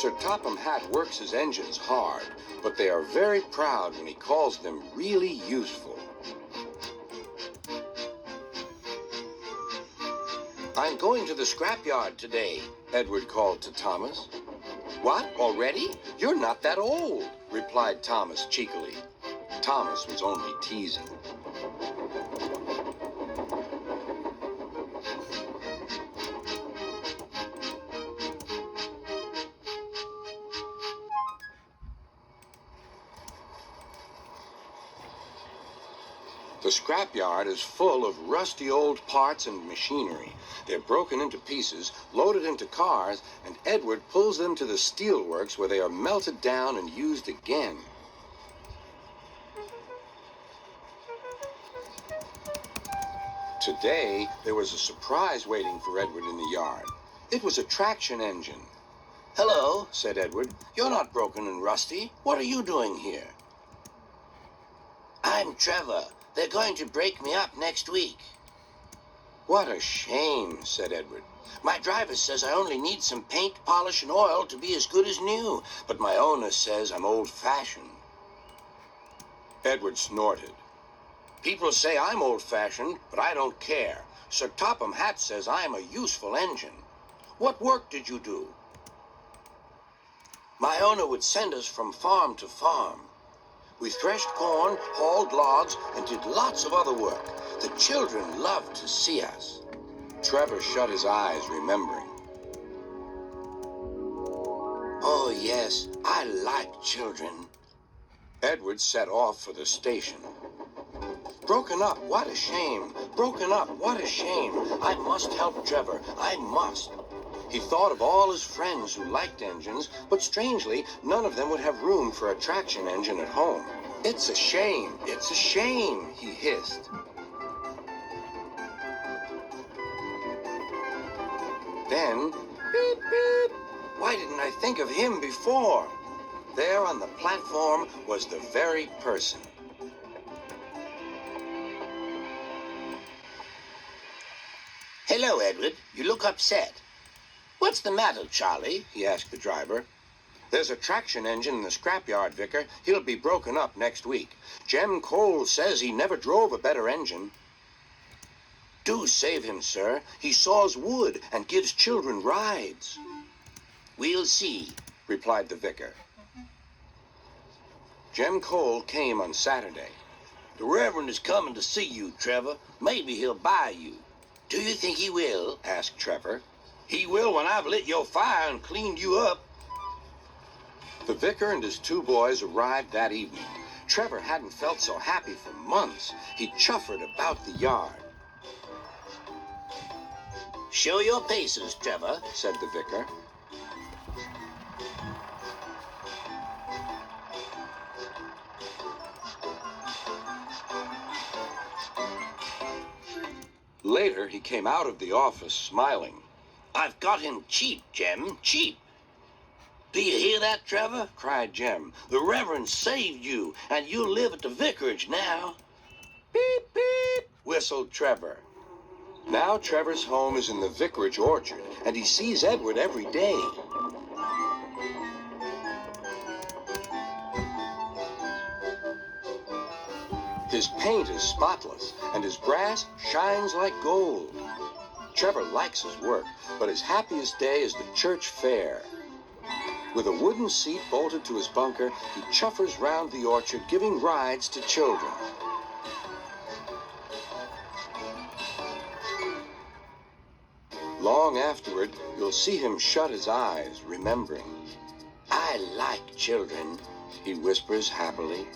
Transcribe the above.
Sir Topham Hatt works his engines hard, but they are very proud when he calls them really useful. I'm going to the scrapyard today, Edward called to Thomas. What, already? You're not that old, replied Thomas cheekily. Thomas was only teasing. The scrapyard is full of rusty old parts and machinery. They're broken into pieces, loaded into cars, and Edward pulls them to the steelworks where they are melted down and used again. Today, there was a surprise waiting for Edward in the yard. It was a traction engine. "Hello," said Edward. "You're not broken and rusty. What are you doing here?" "I'm Trover. They're going to break me up next week." "What a shame," said Edward. "My driver says I only need some paint, polish, and oil to be as good as new, but my owner says I'm old-fashioned." Edward snorted. "People say I'm old-fashioned, but I don't care. Sir Topham Hatt says I'm a useful engine. What work did you do?" "My owner would send us from farm to farm. We threshed corn, hauled logs, and did lots of other work. The children loved to see us." Trover shut his eyes, remembering. "Oh, yes, I like children." Edward set off for the station. "Broken up, what a shame. Broken up, what a shame. I must help Trover, I must." He thought of all his friends who liked engines, but strangely, none of them would have room for a traction engine at home. "It's a shame, it's a shame," he hissed. Then, beep, beep. Why didn't I think of him before? There on the platform was the very person. "Hello, Edward. You look upset." "What's the matter, Charlie?" he asked the driver. "There's a traction engine in the scrapyard, Vicar. He'll be broken up next week. Jem Cole says he never drove a better engine." "Do save him, sir. He saws wood and gives children rides." "We'll see," replied the vicar. Jem Cole came on Saturday. "The Reverend is coming to see you, Trover. Maybe he'll buy you." "Do you think he will?" asked Trover. "He will when I've lit your fire and cleaned you up." The vicar and his two boys arrived that evening. Trover hadn't felt so happy for months. He chuffered about the yard. "Show your paces, Trover," said the vicar. Later, he came out of the office smiling. "I've got him cheap, Jem, cheap." "Do you hear that, Trover?" cried Jem. "The Reverend saved you, and you'll live at the vicarage now." "Beep, beep," whistled Trover. Now Trevor's home is in the vicarage orchard, and he sees Edward every day. His paint is spotless, and his brass shines like gold. Trover likes his work, but his happiest day is the church fair. With a wooden seat bolted to his bunker, he chuffers round the orchard, giving rides to children. Long afterward, you'll see him shut his eyes, remembering. "I like children," he whispers happily.